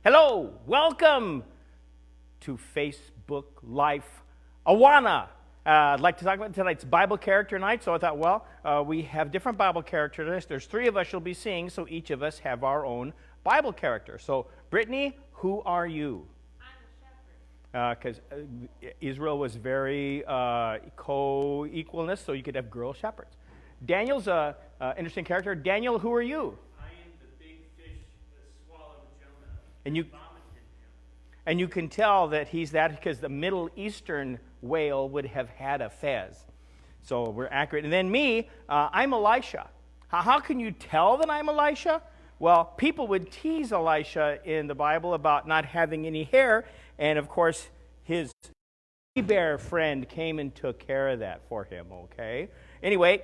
Hello, welcome to Facebook Life AWANA. I'd like to talk about tonight's Bible character night, so I thought, we have different Bible characters. There's three of us you'll be seeing, so each of us have our own Bible character. So, Brittany, who are you? I'm a Because Israel was very co-equalness, so you could have girl shepherds. Daniel's an interesting character. Daniel, who are you? I am the big fish that swallowed Jonah. And you, Vomited him. and you can tell that he's that because the Middle Eastern whale would have had a fez. So we're accurate. And then me, I'm Elisha. How can you tell that I'm Elisha? Well, people would tease Elisha in the Bible about not having any hair. And, of course, his bear friend came and took care of that for him, okay? Anyway,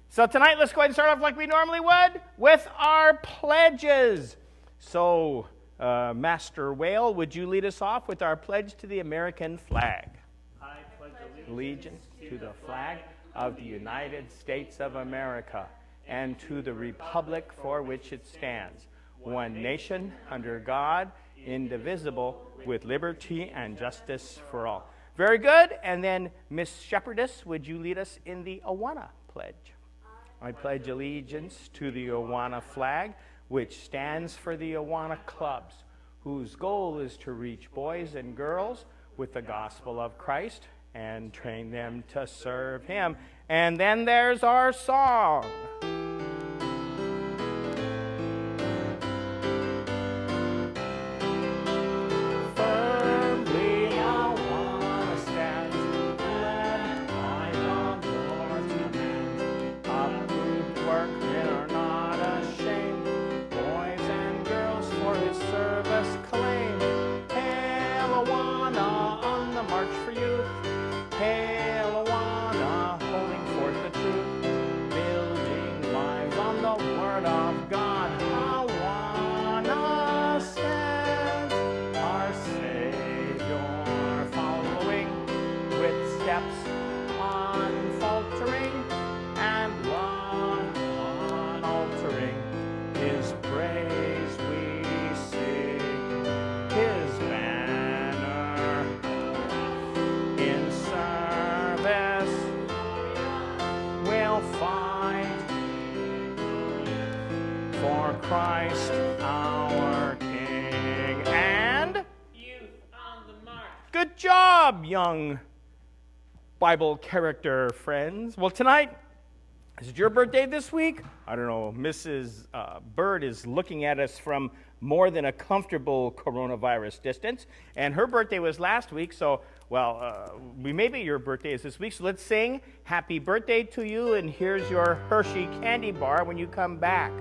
so tonight let's go ahead and start off like we normally would with our pledges. So, Master Whale, would you lead us off with our pledge to the American flag? I pledge Allegiance to the flag of the United States of America and to the republic for which it stands, one nation under God, indivisible, with liberty and justice for all. Very good. And then, Miss Shepherdess, would you lead us in the AWANA pledge? I pledge allegiance to the AWANA flag, which stands for the AWANA clubs, whose goal is to reach boys and girls with the gospel of Christ and train them to serve Him. And then there's our song. Christ our King. And youth on the march. Good job, young Bible character friends. Well, tonight, is it your birthday this week? I don't know. Mrs. Bird is looking at us from more than a comfortable coronavirus distance, and her birthday was last week, so, maybe your birthday is this week, so let's sing happy birthday to you, and here's your Hershey candy bar when you come back.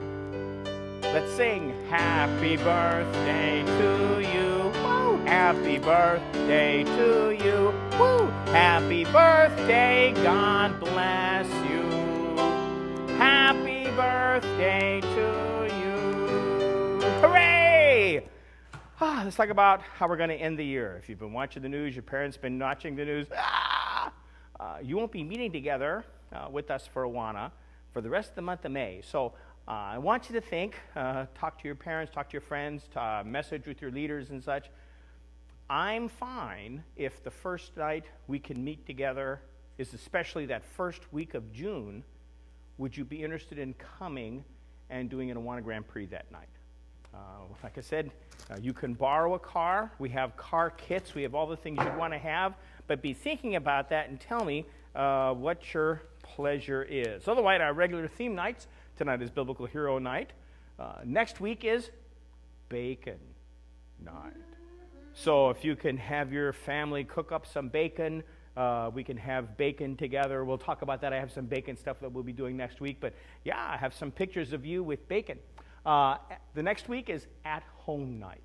Let's sing happy birthday to you. Woo! Happy birthday to you. Woo! Happy birthday, God bless you. Happy birthday to you. Hooray! Let's talk about how we're going to end the year. If you've been watching the news, your parents been watching the news, you won't be meeting together with us for AWANA for the rest of the month of May. So I want you to think, talk to your parents, talk to your friends, message with your leaders and such. I'm fine if the first night we can meet together is especially that first week of June. Would you be interested in coming and doing an AWANA Grand Prix that night? Like I said, you can borrow a car. We have car kits. We have all the things you want to have. But be thinking about that and tell me what your pleasure is. Otherwise, our regular theme nights, tonight is Biblical Hero Night. Next week is Bacon Night. So if you can have your family cook up some bacon, we can have bacon together. We'll talk about that. I have some bacon stuff that we'll be doing next week. But yeah, I have some pictures of you with bacon. The next week is At-Home Night.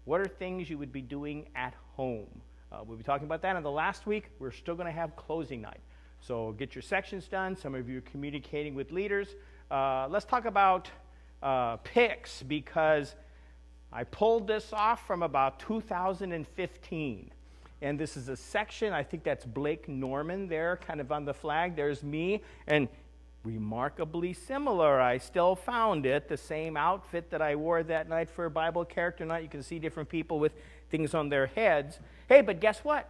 What are things you would be doing at home? We'll be talking about that. And the last week, we're still going to have closing night. So get your sections done. Some of you are communicating with leaders. Let's talk about picks, because I pulled this off from about 2015. And this is a section, I think that's Blake Norman there, kind of on the flag. There's me. And remarkably similar. I still found it, the same outfit that I wore that night for Bible character night. You can see different people with things on their heads. Hey, but guess what?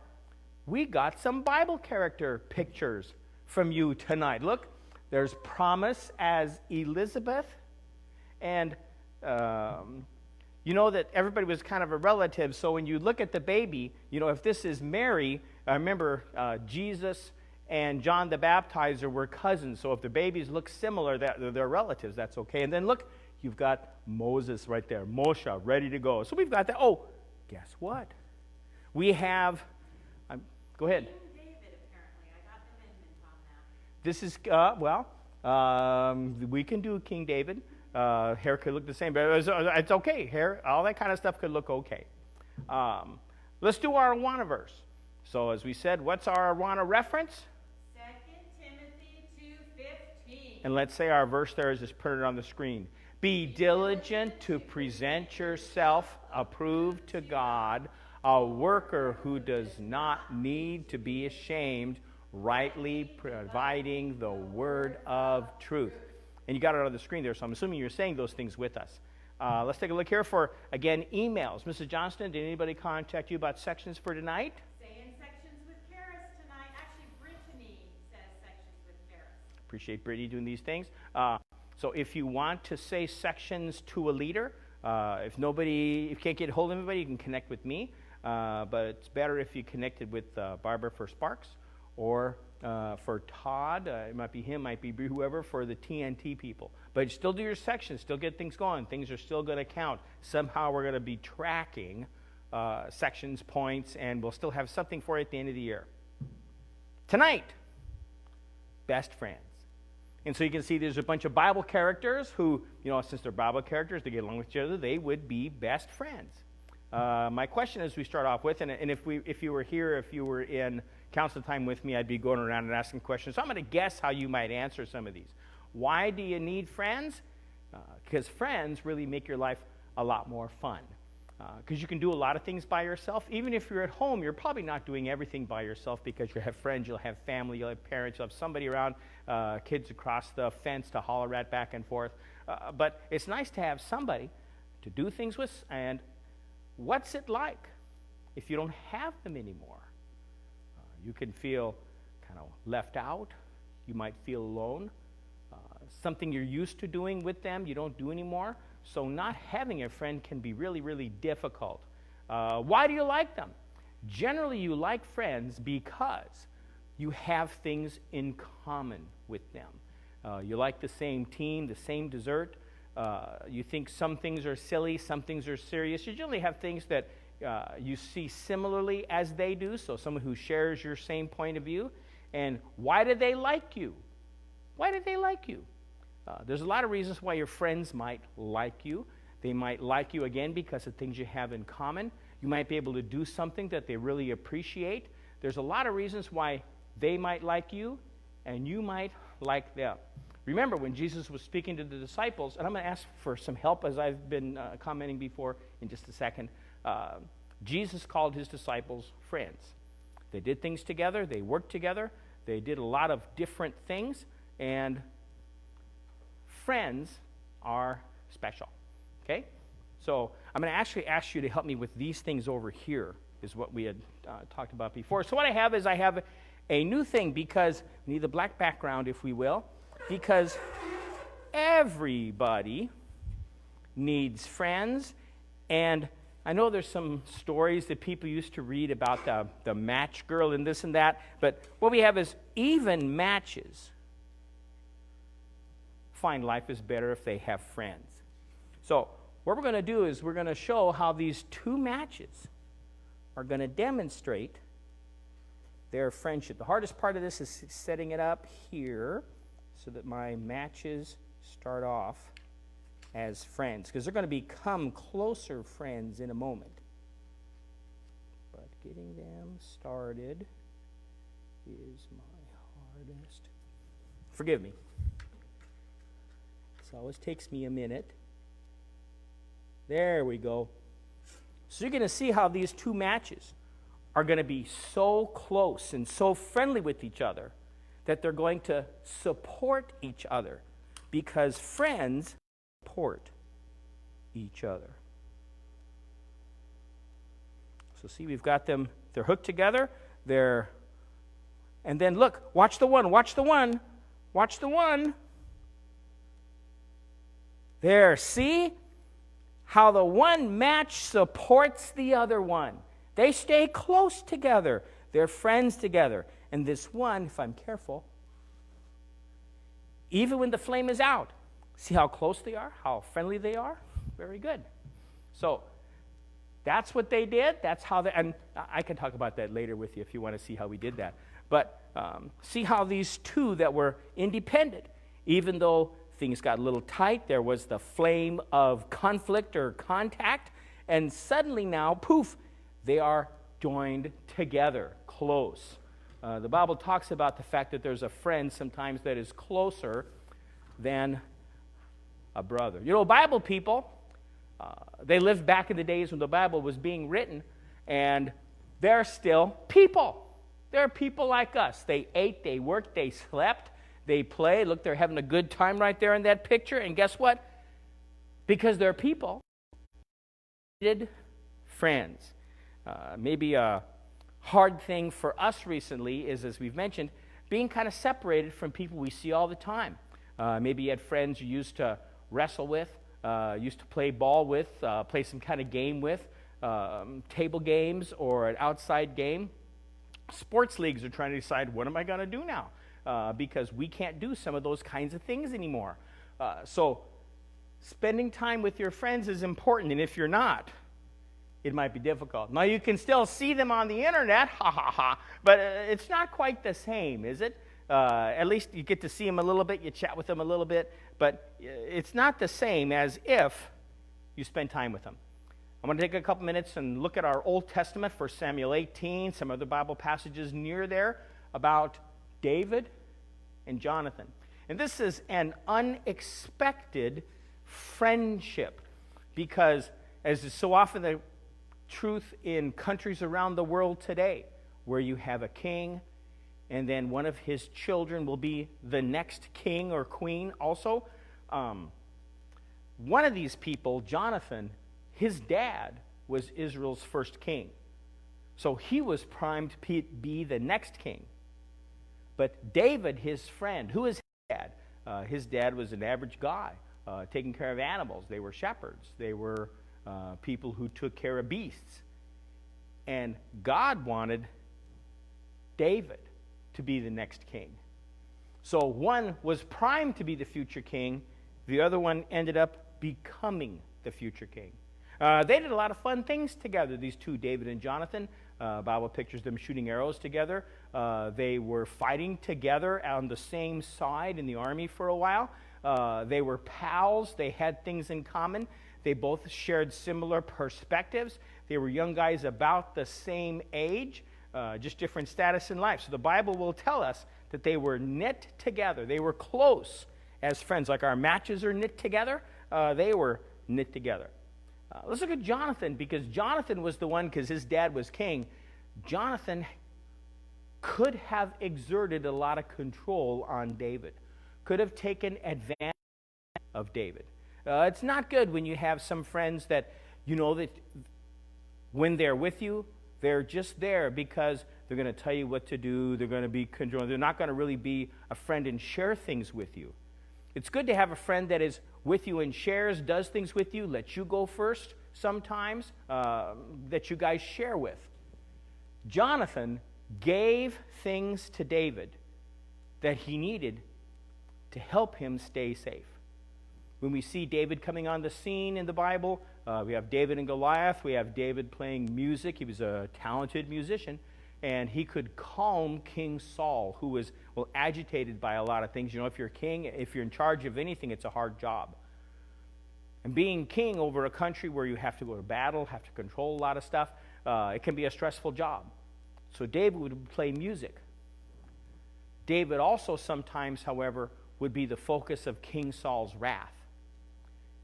We got some Bible character pictures from you tonight. Look, there's Promise as Elizabeth, and you know that everybody was kind of a relative, so when you look at the baby, you know, if this is Mary, I remember Jesus and John the Baptizer were cousins, so if the babies look similar, they're relatives, that's okay. And then look, you've got Moses right there, Moshe, ready to go. So we've got that. Oh, guess what? We have, go ahead. King David, apparently. I got amendment on that. This is, we can do King David. Hair could look the same, but it's okay. Hair, all that kind of stuff could look okay. Let's do our AWANA verse. So as we said, what's our AWANA reference? 2 Timothy 2:15. And let's say our verse there is just printed on the screen. Be diligent to present yourself approved to God, a worker who does not need to be ashamed, rightly providing the word of truth. And you got it on the screen there, so I'm assuming you're saying those things with us. Let's take a look here for, again, emails. Mrs. Johnston, did anybody contact you about sections for tonight? Saying sections with Karis tonight. Actually, Brittany says sections with Karis. Appreciate Brittany doing these things. So if you want to say sections to a leader, if you can't get a hold of anybody, you can connect with me. But it's better if you connected with Barbara for Sparks, or for Todd, it might be him, might be whoever, for the TNT people. But still do your sections, still get things going. Things are still going to count. Somehow we're going to be tracking sections, points, and we'll still have something for you at the end of the year. Tonight, best friends. And so you can see there's a bunch of Bible characters who, you know, since they're Bible characters, they get along with each other, they would be best friends. My question as we start off with, and if you were here, if you were in council time with me, I'd be going around and asking questions. So I'm going to guess how you might answer some of these. Why do you need friends? Because friends really make your life a lot more fun. Because you can do a lot of things by yourself. Even if you're at home, you're probably not doing everything by yourself, because you'll have friends, you'll have family, you'll have parents, you'll have somebody around, kids across the fence to holler at back and forth. But it's nice to have somebody to do things with. And what's it like if you don't have them anymore? You can feel kind of left out. You might feel alone. Something you're used to doing with them, you don't do anymore. So not having a friend can be really, really difficult. Why do you like them? Generally, you like friends because you have things in common with them. You like the same team, the same dessert. You think some things are silly, some things are serious. You generally have things that you see similarly as they do, so someone who shares your same point of view. And why do they like you? Why do they like you? There's a lot of reasons why your friends might like you. They might like you, again, because of things you have in common. You might be able to do something that they really appreciate. There's a lot of reasons why they might like you, and you might like them. Remember, when Jesus was speaking to the disciples, and I'm going to ask for some help as I've been commenting before in just a second. Jesus called his disciples friends. They did things together. They worked together. They did a lot of different things. And friends are special. Okay? So I'm going to actually ask you to help me with these things over here, is what we had talked about before. So what I have is a new thing, because we need the black background, if we will, because everybody needs friends. And I know there's some stories that people used to read about the match girl and this and that, but what we have is even matches find life is better if they have friends. So what we're going to do is we're going to show how these two matches are going to demonstrate their friendship. The hardest part of this is setting it up here so that my matches start off as friends, because they're going to become closer friends in a moment. But getting them started is my hardest. Forgive me. This always takes me a minute. There we go. So you're going to see how these two matches are going to be so close and so friendly with each other that they're going to support each other because friends support each other. So see, we've got them, they're hooked together, and then look, watch the one. There, see how the one match supports the other one. They stay close together. They're friends together. And this one, if I'm careful, even when the flame is out, see how close they are, how friendly they are? Very good. So that's what they did. That's how they, and I can talk about that later with you if you want to see how we did that. But see how these two that were independent, even though things got a little tight, there was the flame of conflict or contact, and suddenly now, poof, they are joined together, close. The Bible talks about the fact that there's a friend sometimes that is closer than a brother. You know, Bible people, they lived back in the days when the Bible was being written, and they're still people. They're people like us. They ate, they worked, they slept, they played. Look, they're having a good time right there in that picture. And guess what? Because they're people, they needed friends. Maybe a hard thing for us recently is, as we've mentioned, being kind of separated from people we see all the time. Maybe you had friends you used to wrestle with, used to play ball with, play some kind of game with, table games or an outside game. Sports leagues are trying to decide, what am I going to do now? Because we can't do some of those kinds of things anymore. So spending time with your friends is important, and if you're not, it might be difficult. Now, you can still see them on the internet, but it's not quite the same, is it? At least you get to see them a little bit, you chat with them a little bit, but it's not the same as if you spend time with them. I'm going to take a couple minutes and look at our Old Testament, 1 Samuel 18, some other Bible passages near there about David and Jonathan. And this is an unexpected friendship because, as is so often the truth in countries around the world today, where you have a king and then one of his children will be the next king or queen also. One of these people, Jonathan, his dad was Israel's first king. So he was primed to be the next king. But David, his friend, who is his dad? His dad was an average guy, taking care of animals. They were shepherds. They were people who took care of beasts. And God wanted David to be the next king. So one was primed to be the future king. The other one ended up becoming the future king. They did a lot of fun things together, these two, David and Jonathan. Bible pictures them shooting arrows together. They were fighting together on the same side in the army for a while. They were pals. They had things in common. They both shared similar perspectives. They were young guys about the same age, just different status in life. So the Bible will tell us that they were knit together. They were close as friends. Like our matches are knit together, they were knit together. Let's look at Jonathan, because Jonathan was the one, because his dad was king. Jonathan could have exerted a lot of control on David, could have taken advantage of David. It's not good when you have some friends that you know that when they're with you, they're just there because they're going to tell you what to do, they're going to be controlling, they're not going to really be a friend and share things with you. It's good to have a friend that is with you and shares, does things with you, lets you go first sometimes, that you guys share with. Jonathan gave things to David that he needed to help him stay safe. When we see David coming on the scene in the Bible, we have David and Goliath, we have David playing music. He was a talented musician, and he could calm King Saul, who was, agitated by a lot of things. You know, if you're king, if you're in charge of anything, it's a hard job. And being king over a country where you have to go to battle, have to control a lot of stuff, it can be a stressful job. So David would play music. David also sometimes, however, would be the focus of King Saul's wrath.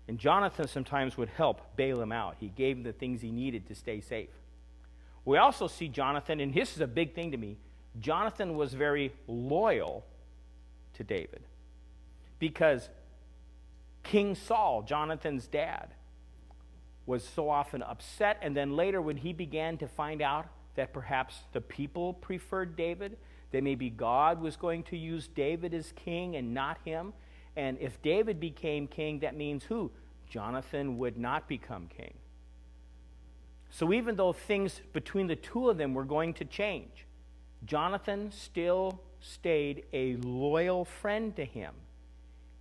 And Jonathan sometimes would help bail him out. He gave him the things he needed to stay safe. We also see Jonathan, and this is a big thing to me, Jonathan was very loyal to David because King Saul, Jonathan's dad, was so often upset. And then later when he began to find out that perhaps the people preferred David, that maybe God was going to use David as king and not him. And if David became king, that means who? Jonathan would not become king. So even though things between the two of them were going to change, Jonathan still stayed a loyal friend to him,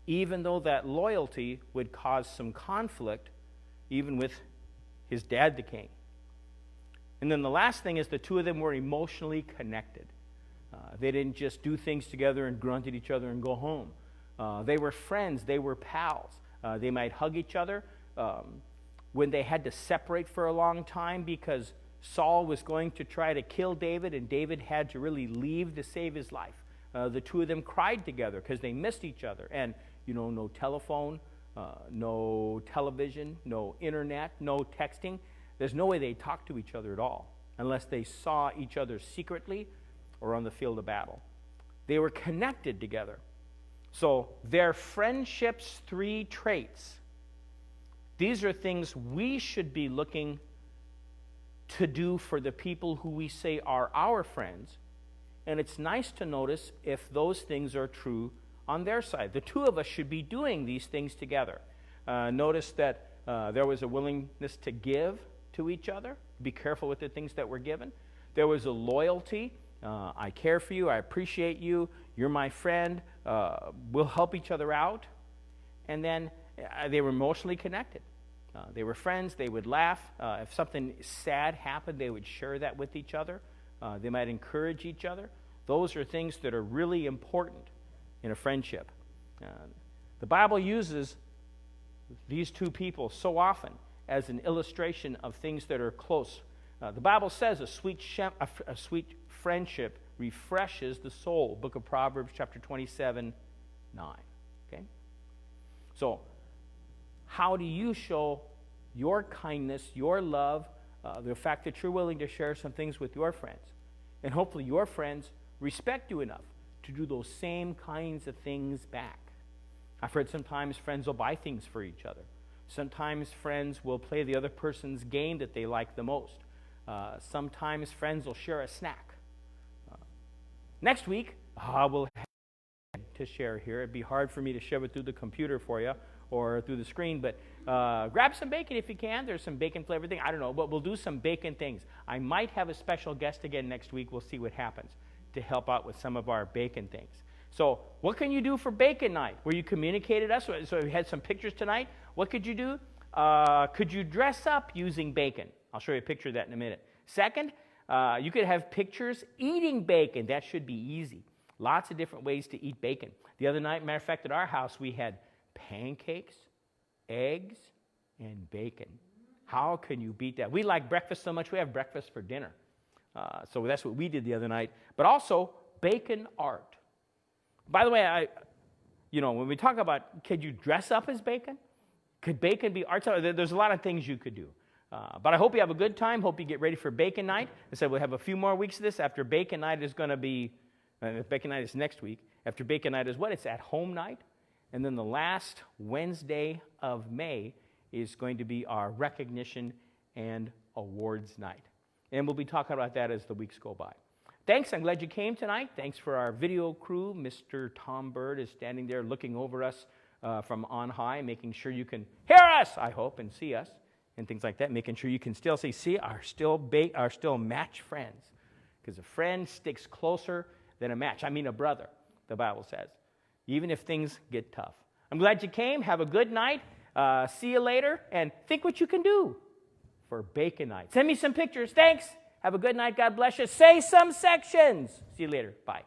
even though that loyalty would cause some conflict, even with his dad, the king. And then the last thing is the two of them were emotionally connected. They didn't just do things together and grunt at each other and go home. They were friends. They were pals. They might hug each other. When they had to separate for a long time because Saul was going to try to kill David and David had to really leave to save his life, the two of them cried together because they missed each other. And, no telephone, no television, no internet, no texting. There's no way they talked to each other at all unless they saw each other secretly or on the field of battle. They were connected together. So their friendship's 3 traits, these are things we should be looking to do for the people who we say are our friends. And it's nice to notice if those things are true on their side. The two of us should be doing these things together. Notice that there was a willingness to give to each other. Be careful with the things that were given. There was a loyalty. I care for you. I appreciate you. You're my friend. We'll help each other out. And then they were emotionally connected. They were friends. They would laugh. If something sad happened, they would share that with each other. They might encourage each other. Those are things that are really important in a friendship. The Bible uses these two people so often as an illustration of things that are close. The Bible says a sweet friendship refreshes the soul. Book of Proverbs, chapter 27, 9. Okay? So, how do you show your kindness, your love, the fact that you're willing to share some things with your friends? And hopefully your friends respect you enough to do those same kinds of things back. I've heard sometimes friends will buy things for each other. Sometimes friends will play the other person's game that they like the most. Sometimes friends will share a snack. Next week, we'll have to share here. It'd be hard for me to shove it through the computer for you or through the screen, but grab some bacon if you can. There's some bacon flavored thing. I don't know, but we'll do some bacon things. I might have a special guest again next week. We'll see what happens to help out with some of our bacon things. So what can you do for bacon night? Where you communicated us, so we had some pictures tonight. What could you do? Could you dress up using bacon? I'll show you a picture of that in a minute. Second, you could have pictures eating bacon. That should be easy. Lots of different ways to eat bacon. The other night, matter of fact, at our house, we had pancakes, eggs, and bacon. How can you beat that? We like breakfast so much, we have breakfast for dinner. So that's what we did the other night. But also, bacon art. By the way, when we talk about, could you dress up as bacon? Could bacon be art? There's a lot of things you could do. But I hope you have a good time. Hope you get ready for bacon night. I said we'll have a few more weeks of this. After bacon night is going to be, bacon night is next week. After bacon night is what? It's at home night. And then the last Wednesday of May is going to be our recognition and awards night. And we'll be talking about that as the weeks go by. Thanks. I'm glad you came tonight. Thanks for our video crew. Mr. Tom Bird is standing there looking over us from on high, making sure you can hear us, I hope, and see us, and things like that, making sure you can still see our still match friends. Because a friend sticks closer than a match. I mean a brother, the Bible says, even if things get tough. I'm glad you came. Have a good night. See you later, and think what you can do for bacon night. Send me some pictures. Thanks. Have a good night. God bless you. Say some sections. See you later. Bye.